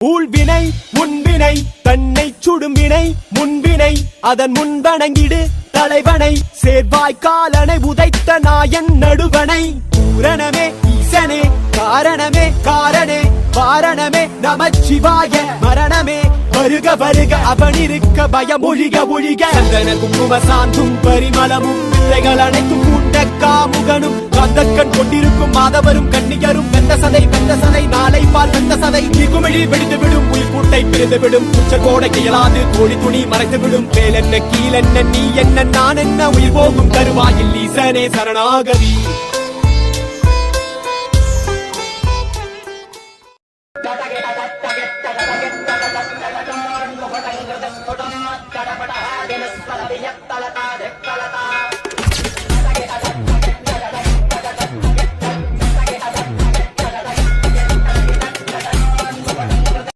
ஊழ்வினை முன்வினை தன்னை சுடும்பினை முன்வினை அதன் முன்வணங்கிடு தலைவனை சேர்வாய்க்காலனை உதைத்த நாயன் நடுவனை பூரணமே ஈசனே காரணமே காரணே வாரணமே நமச்சிவாய மரணமே வருக வருக அவனிருக்க பயம் ஒழிக ஒழிக சந்தன குங்கும சாந்தும் பரிமளமும் பிள்ளைகள் அனைத்தும் கூட்ட காமுகனும் கந்தக்கண் கொண்டிருக்கும் மாதவரும் கன்னியரும் வெந்த சதை நாளை பால் வெந்த சதை குமிழி வெடித்து விடும் உயிர் கூட்டை பிரிந்து விடும் உச்ச கோடை இயலாது கோழி துணி மறைத்து விடும் மேல் என்ன கீழ் என்ன நீ என்ன நான் என்ன உயிர் போகும் தருவாயில் ஈசனே சரணாகதி.